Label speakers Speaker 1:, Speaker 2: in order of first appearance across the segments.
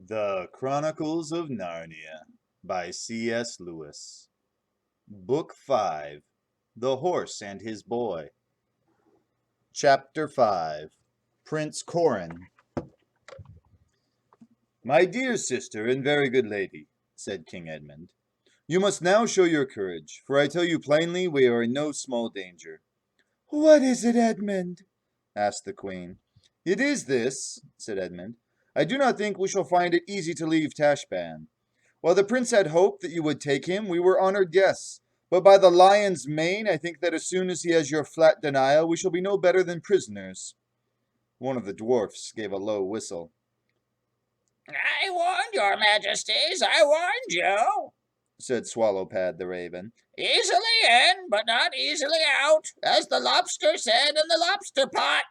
Speaker 1: The Chronicles of Narnia by C.S. Lewis. Book 5. The Horse and His Boy. Chapter 5. Prince Corin. My dear sister and very good lady, said King Edmund, you must now show your courage, for I tell you plainly we are in no small danger. What is it, Edmund? Asked the queen. It is this, said Edmund. I do not think we shall find it easy to leave Tashbaan. While the prince had hoped that you would take him, we were honored guests. But by the lion's mane, I think that as soon as he has your flat denial, we shall be no better than prisoners. One of the dwarfs gave a low whistle.
Speaker 2: I warned your majesties, I warned you,
Speaker 1: said Swallowpad the raven.
Speaker 2: Easily in, but not easily out, as the lobster said in the lobster pot.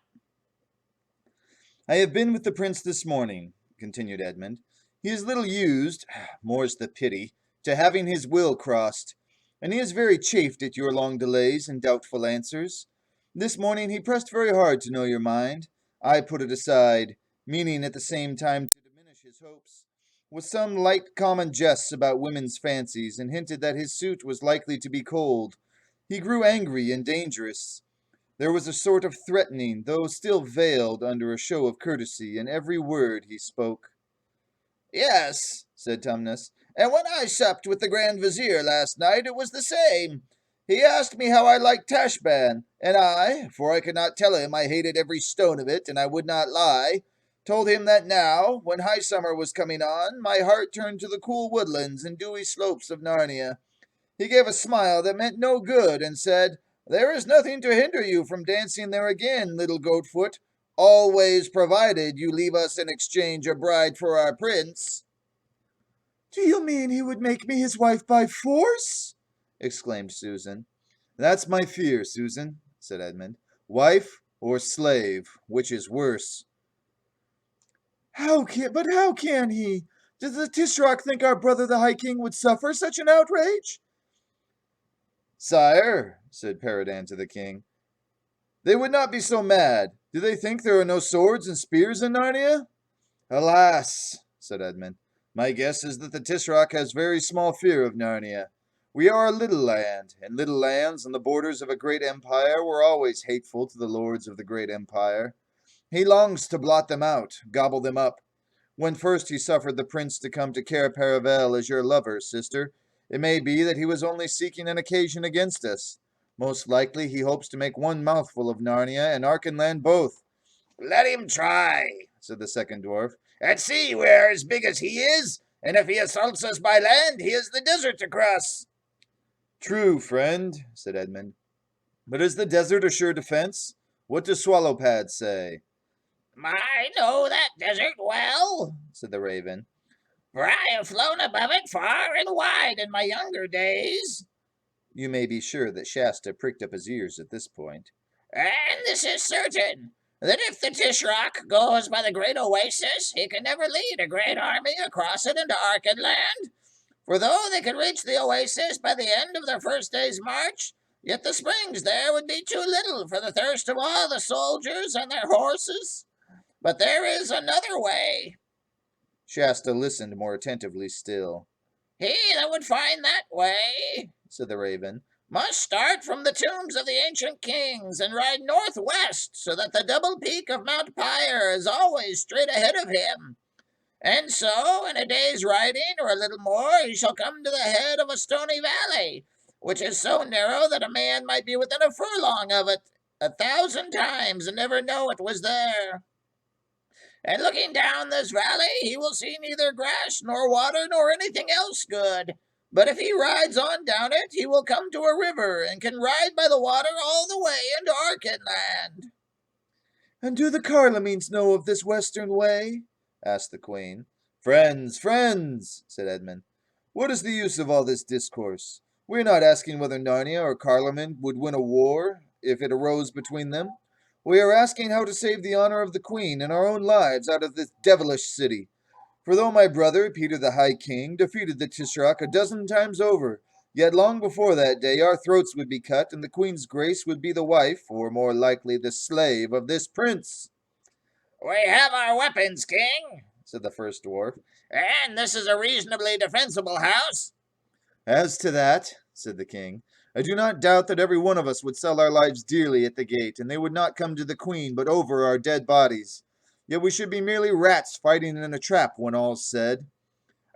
Speaker 1: I have been with the prince this morning, continued Edmund. He is little used, more's the pity, to having his will crossed, and he is very chafed at your long delays and doubtful answers. This morning he pressed very hard to know your mind. I put it aside, meaning at the same time to diminish his hopes, with some light common jests about women's fancies, and hinted that his suit was likely to be cold. He grew angry and dangerous. There was a sort of threatening, though still veiled under a show of courtesy, in every word he spoke. Yes, said Tumnus, and when I supped with the Grand Vizier last night, it was the same. He asked me how I liked Tashbaan, and I, for I could not tell him I hated every stone of it, and I would not lie, told him that now, when high summer was coming on, my heart turned to the cool woodlands and dewy slopes of Narnia. He gave a smile that meant no good, and said, There is nothing to hinder you from dancing there again, little Goatfoot, always provided you leave us in exchange a bride for our prince. Do you mean he would make me his wife by force? Exclaimed Susan. That's my fear, Susan, said Edmund. Wife or slave, which is worse? How can he? Does the Tisroc think our brother the High King would suffer such an outrage? Sire, said Paradan to the king, they would not be so mad. Do they think there are no swords and spears in Narnia? Alas, said Edmund, my guess is that the Tisroc has very small fear of Narnia. We are a little land, and little lands on the borders of a great empire were always hateful to the lords of the great empire. He longs to blot them out, gobble them up. When first he suffered the prince to come to Cair Paravel as your lover, sister, it may be that he was only seeking an occasion against us. Most likely he hopes to make one mouthful of Narnia and Archenland both. Let him try, said the second dwarf, and see we are as big as he is, and if he assaults us by land, he has the desert to cross. True, friend, said Edmund. But is the desert a sure defense? What does Swallowpad say?
Speaker 2: I know that desert well, said the raven, for I have flown above it far and wide in my younger days.
Speaker 1: You may be sure that Shasta pricked up his ears at this point.
Speaker 2: And this is certain, that if the Tisroc goes by the great oasis, he can never lead a great army across it into Archenland. For though they could reach the oasis by the end of their first day's march, yet the springs there would be too little for the thirst of all the soldiers and their horses. But there is another way. Shasta listened more attentively still. He that would find that way, said the raven, must start from the tombs of the ancient kings and ride northwest so that the double peak of Mount Pyre is always straight ahead of him. And so, in a day's riding or a little more, he shall come to the head of a stony valley, which is so narrow that a man might be within a furlong of it 1,000 times and never know it was there. And looking down this valley, he will see neither grass nor water nor anything else good. But if he rides on down it, he will come to a river, and can ride by the water all the way into Archenland. And do the Carlamines know of this western way? Asked the queen. Friends, friends, said Edmund. What is the use of all this discourse? We are not asking whether Narnia or Carloman would win a war if it arose between them. We are asking how to save the honor of the queen and our own lives out of this devilish city. For though my brother, Peter the High King, defeated the Tisroc 12 times over, yet long before that day our throats would be cut, and the queen's grace would be the wife, or more likely the slave, of this prince. We have our weapons, king,
Speaker 1: said the first dwarf.
Speaker 2: And this is a reasonably defensible house.
Speaker 1: As to that, said the king, I do not doubt that every one of us would sell our lives dearly at the gate, and they would not come to the queen but over our dead bodies. Yet we should be merely rats fighting in a trap when all's said.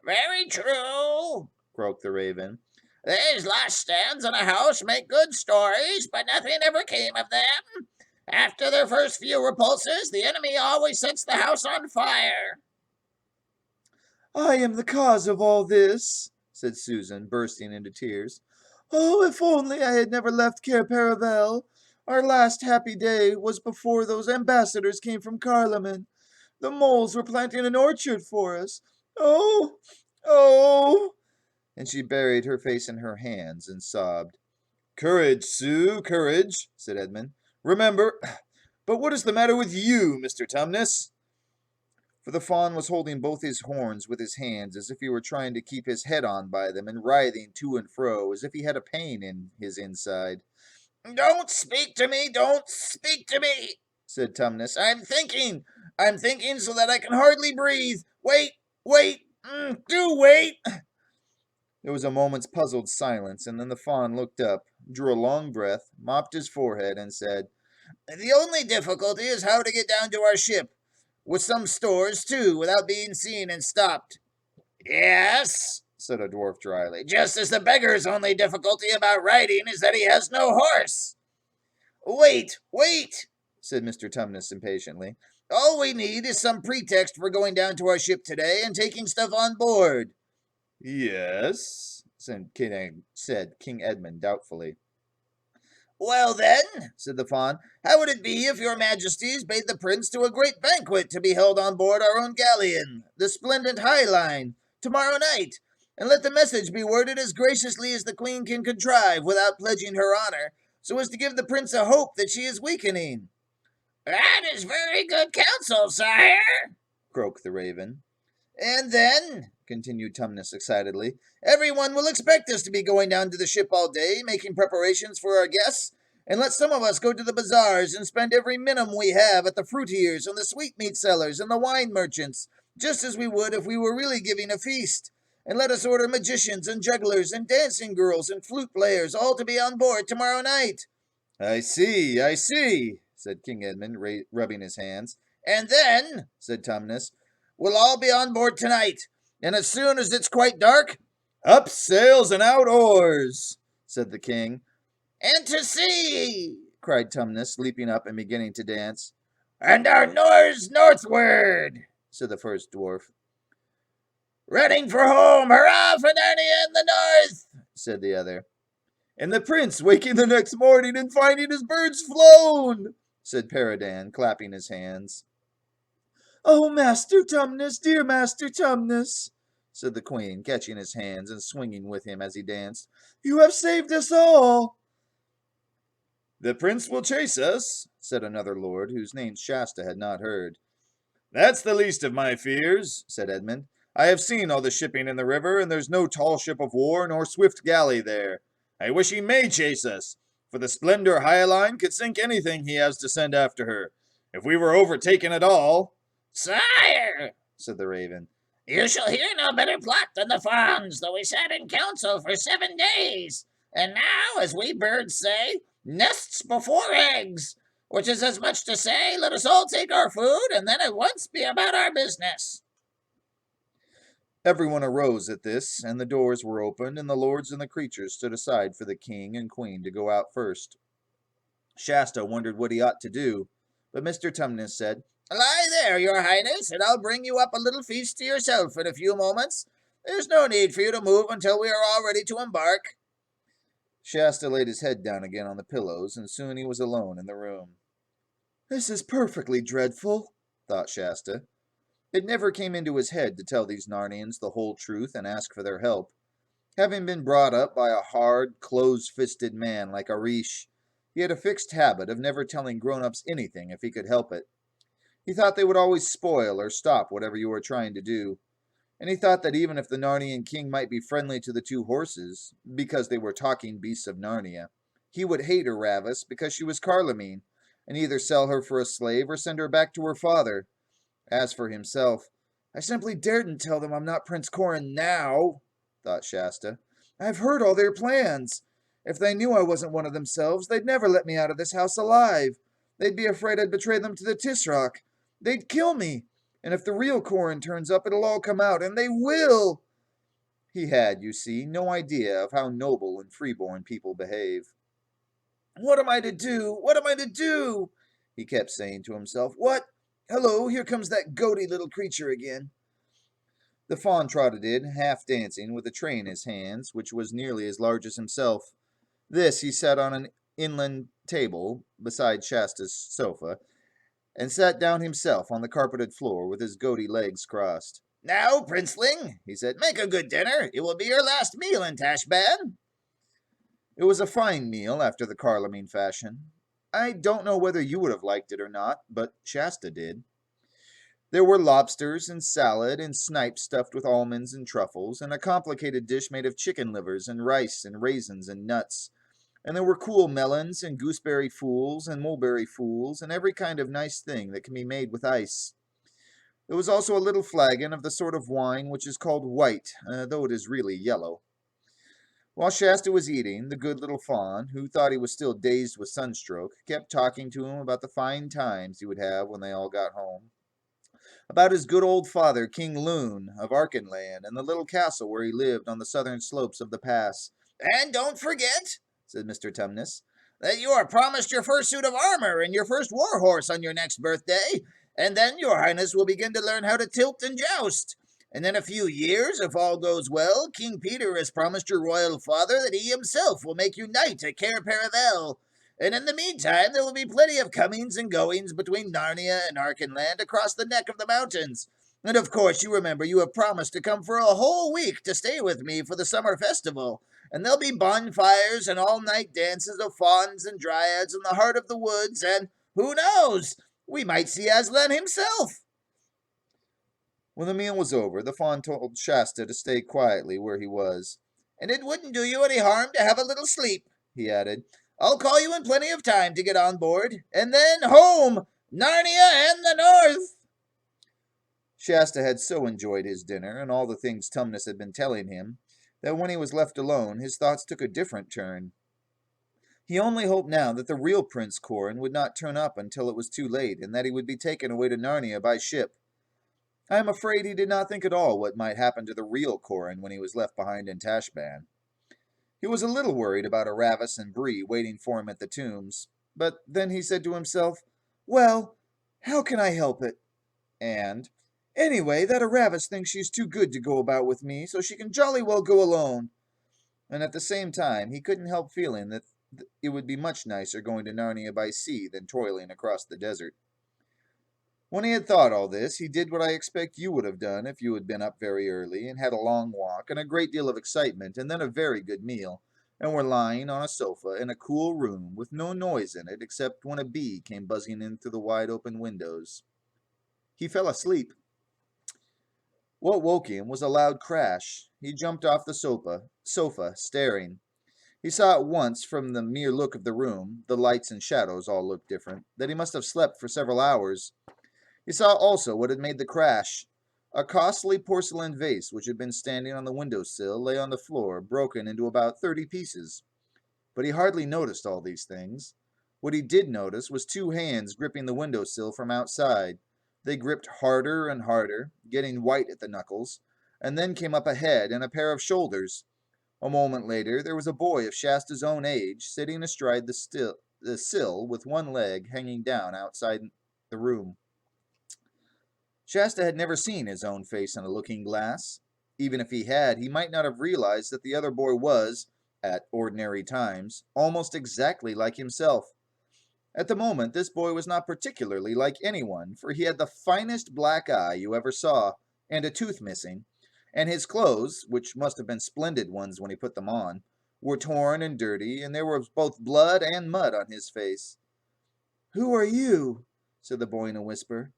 Speaker 2: Very true,
Speaker 1: croaked the raven.
Speaker 2: These last stands in a house make good stories, but nothing ever came of them. After their first few repulses, the enemy always sets the house on fire.
Speaker 1: I am the cause of all this, said Susan, bursting into tears. Oh, if only I had never left Cair Paravel. Our last happy day was before those ambassadors came from Carloman. The moles were planting an orchard for us. Oh, oh! And she buried her face in her hands and sobbed. Courage, Sue, courage, said Edmund. Remember, but what is the matter with you, Mr. Tumnus? For the fawn was holding both his horns with his hands as if he were trying to keep his head on by them and writhing to and fro as if he had a pain in his inside.
Speaker 2: Don't speak to me, said Tumnus. I'm thinking so that I can hardly breathe. Wait, do wait.
Speaker 1: There was a moment's puzzled silence, and then the fawn looked up, drew a long breath, mopped his forehead, and said,
Speaker 2: The only difficulty is how to get down to our ship. With some stores, too, without being seen and stopped. Yes, said a dwarf dryly, just as the beggar's only difficulty about riding is that he has no horse. Wait, said Mr. Tumnus impatiently. All we need is some pretext for going down to our ship today and taking stuff on board.
Speaker 1: Yes, said King Edmund doubtfully.
Speaker 2: Well then, said the fawn, how would it be if your majesties bade the prince to a great banquet to be held on board our own galleon, the splendid High Line, tomorrow night, and let the message be worded as graciously as the queen can contrive without pledging her honor, so as to give the prince a hope that she is weakening. That is very good counsel, sire, croaked the raven. And then, continued Tumnus excitedly, everyone will expect us to be going down to the ship all day, making preparations for our guests, and let some of us go to the bazaars and spend every minimum we have at the fruitiers and the sweetmeat sellers and the wine merchants, just as we would if we were really giving a feast. And let us order magicians and jugglers and dancing girls and flute players all to be on board tomorrow night. I see, said King Edmund, rubbing his hands. And then, said Tumnus, we'll all be on board tonight, and as soon as it's quite dark, up sails and out oars, said the king. And to sea, cried Tumnus, leaping up and beginning to dance. And our nores northward, said the first dwarf. Running for home, hurrah for Narnia in the north, said the other. And the prince waking the next morning and finding his birds flown, said Paradan, clapping his hands. Oh, Master Tumnus, dear Master Tumnus, said the queen, catching his hands and swinging with him as he danced. You have saved us all. The prince will chase us, said another lord, whose name Shasta had not heard. That's the least of my fears, said Edmund. I have seen all the shipping in the river, and there's no tall ship of war nor swift galley there. I wish he may chase us, for the Splendor Hyaline could sink anything he has to send after her. If we were overtaken at all... Sire, said the raven, you shall hear no better plot than the fawns, though we sat in council for 7 days. And now, as we birds say, nests before eggs, which is as much to say, let us all take our food and then at once be about our business. Everyone arose at this, and the doors were opened, and the lords and the creatures stood aside for the king and queen to go out first. Shasta wondered what he ought to do, but Mr. Tumnus said, Lie there, your highness, and I'll bring you up a little feast to yourself in a few moments. There's no need for you to move until we are all ready to embark. Shasta laid his head down again on the pillows, and soon he was alone in the room. This is perfectly dreadful, thought Shasta. It never came into his head to tell these Narnians the whole truth and ask for their help. Having been brought up by a hard, close-fisted man like Arish, he had a fixed habit of never telling grown-ups anything if he could help it. He thought they would always spoil or stop whatever you were trying to do, and he thought that even if the Narnian king might be friendly to the 2 horses, because they were talking beasts of Narnia, he would hate Aravis because she was Carloman, and either sell her for a slave or send her back to her father. As for himself,
Speaker 1: I simply daren't tell them I'm not Prince Corin now, thought Shasta. I've heard all their plans. If they knew I wasn't one of themselves, they'd never let me out of this house alive. They'd be afraid I'd betray them to the Tisroc. They'd kill me. And if the real Corin turns up, it'll all come out, and they will. He had, you see, no idea of how noble and freeborn people behave. What am I to do? What am I to do? He kept saying to himself. What? Hello, here comes that goaty little creature again. The fawn trotted in, half dancing, with a tray in his hands, which was nearly as large as himself. This he set on an inland table beside Shasta's sofa, and sat down himself on the carpeted floor with his goaty legs crossed. Now, princeling, he said, make a good dinner. It will be your last meal in Tashban. It was a fine meal after the Carloman fashion. I don't know whether you would have liked it or not, but Shasta did. There were lobsters and salad and snipe stuffed with almonds and truffles, and a complicated dish made of chicken livers and rice and raisins and nuts. And there were cool melons and gooseberry fools and mulberry fools and every kind of nice thing that can be made with ice. There was also a little flagon of the sort of wine which is called white, though it is really yellow. While Shasta was eating, the good little fawn, who thought he was still dazed with sunstroke, kept talking to him about the fine times he would have when they all got home. About his good old father, King Loon of Arkenland, and the little castle where he lived on the southern slopes of the pass. And don't forget, said Mr. Tumnus, that you are promised your first suit of armor and your first war horse on your next birthday, and then your highness will begin to learn how to tilt and joust. And in a few years, if all goes well, King Peter has promised your royal father that he himself will make you knight at Cair Paravel. And in the meantime, there will be plenty of comings and goings between Narnia and Arkenland across the neck of the mountains. And of course, you remember you have promised to come for a whole week to stay with me for the summer festival. And there'll be bonfires and all-night dances of fauns and dryads in the heart of the woods, and who knows, we might see Aslan himself. When the meal was over, the fawn told Shasta to stay quietly where he was. And it wouldn't do you any harm to have a little sleep, he added. I'll call you in plenty of time to get on board. And then home! Narnia and the North! Shasta had so enjoyed his dinner and all the things Tumnus had been telling him that when he was left alone, his thoughts took a different turn. He only hoped now that the real Prince Corin would not turn up until it was too late, and that he would be taken away to Narnia by ship. I am afraid he did not think at all what might happen to the real Corin when he was left behind in Tashban. He was a little worried about Aravis and Bree waiting for him at the tombs, but then he said to himself, well, how can I help it? And, anyway, that Aravis thinks she's too good to go about with me, so she can jolly well go alone. And at the same time, he couldn't help feeling that it would be much nicer going to Narnia by sea than toiling across the desert. When he had thought all this, he did what I expect you would have done if you had been up very early, and had a long walk, and a great deal of excitement, and then a very good meal, and were lying on a sofa in a cool room, with no noise in it, except when a bee came buzzing in through the wide-open windows. He fell asleep. What woke him was a loud crash. He jumped off the sofa, staring. He saw at once, from the mere look of the room, the lights and shadows all looked different, that he must have slept for several hours. He saw also what had made the crash. A costly porcelain vase which had been standing on the window-sill lay on the floor, broken into about 30 pieces. But he hardly noticed all these things. What he did notice was 2 hands gripping the window-sill from outside. They gripped harder and harder, getting white at the knuckles, and then came up a head and a pair of shoulders. A moment later, there was a boy of Shasta's own age, sitting astride the sill with one leg hanging down outside the room. Shasta had never seen his own face in a looking-glass. Even if he had, he might not have realized that the other boy was, at ordinary times, almost exactly like himself. At the moment, this boy was not particularly like anyone, for he had the finest black eye you ever saw, and a tooth missing, and his clothes, which must have been splendid ones when he put them on, were torn and dirty, and there was both blood and mud on his face. "Who are you?" said the boy in a whisper.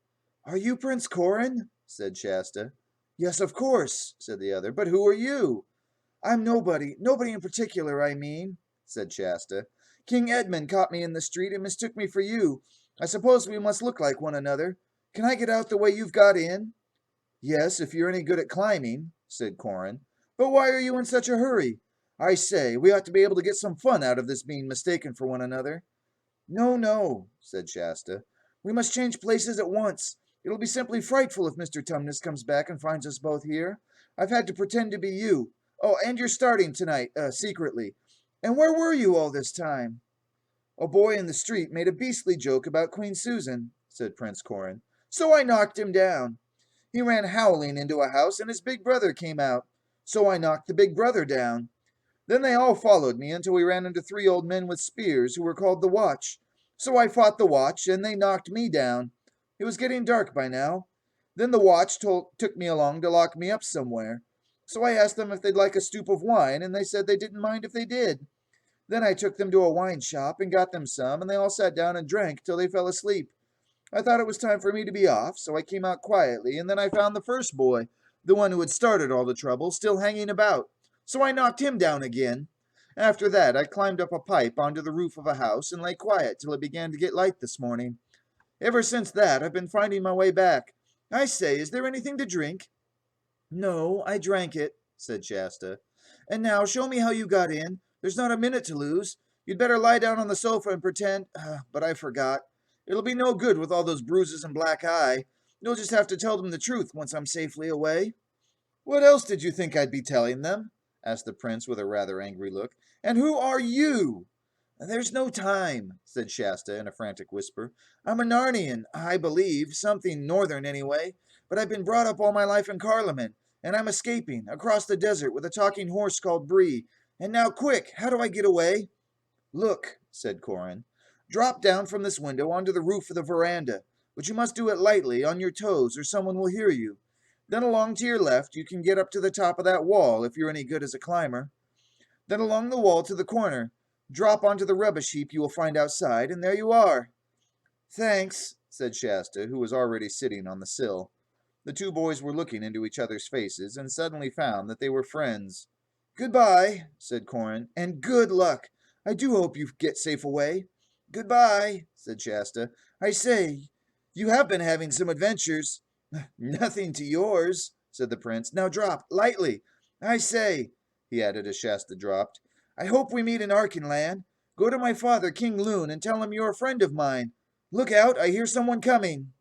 Speaker 1: "Are you Prince Corin?" said Shasta. "Yes, of course," said the other. "But who are you?" "I'm nobody. Nobody in particular, I mean," said Shasta. "King Edmund caught me in the street and mistook me for you. I suppose we must look like one another. Can I get out the way you've got in?" Yes, if you're any good at climbing, said Corin. But why are you in such a hurry? I say, we ought to be able to get some fun out of this being mistaken for one another. No, no, said Shasta. We must change places at once. It'll be simply frightful if Mr. Tumnus comes back and finds us both here. I've had to pretend to be you. Oh, and you're starting tonight, secretly. And where were you all this time? A boy in the street made a beastly joke about Queen Susan, said Prince Corin. So I knocked him down. He ran howling into a house, and his big brother came out. So I knocked the big brother down. Then they all followed me until we ran into 3 old men with spears who were called the Watch. So I fought the Watch, and they knocked me down. It was getting dark by now. Then the Watch took me along to lock me up somewhere. So I asked them if they'd like a stoup of wine, and they said they didn't mind if they did. Then I took them to a wine shop and got them some, and they all sat down and drank till they fell asleep. I thought it was time for me to be off, so I came out quietly, and then I found the first boy, the one who had started all the trouble, still hanging about. So I knocked him down again. After that, I climbed up a pipe onto the roof of a house and lay quiet till it began to get light this morning. Ever since that, I've been finding my way back. I say, is there anything to drink? No, I drank it, said Shasta. And now show me how you got in. There's not a minute to lose. You'd better lie down on the sofa and pretend. But I forgot. It'll be no good with all those bruises and black eye. You'll just have to tell them the truth once I'm safely away. What else did you think I'd be telling them? Asked the prince with a rather angry look. And who are you? There's no time, said Shasta in a frantic whisper. I'm a Narnian, I believe, something northern anyway, but I've been brought up all my life in Carliman, and I'm escaping, across the desert with a talking horse called Bree. And now quick, how do I get away? Look, said Corin. Drop down from this window onto the roof of the veranda, but you must do it lightly, on your toes, or someone will hear you. Then along to your left, you can get up to the top of that wall if you're any good as a climber. Then along the wall to the corner. Drop onto the rubbish heap you will find outside, and there you are. Thanks, said Shasta, who was already sitting on the sill. The 2 boys were looking into each other's faces, and suddenly found that they were friends. Goodbye, said Corin, and good luck. I do hope you get safe away. Goodbye, said Shasta. I say, you have been having some adventures. Nothing to yours, said the prince. Now drop, lightly. I say, he added as Shasta dropped, I hope we meet in Archenland. Go to my father, King Loon, and tell him you're a friend of mine. Look out, I hear someone coming.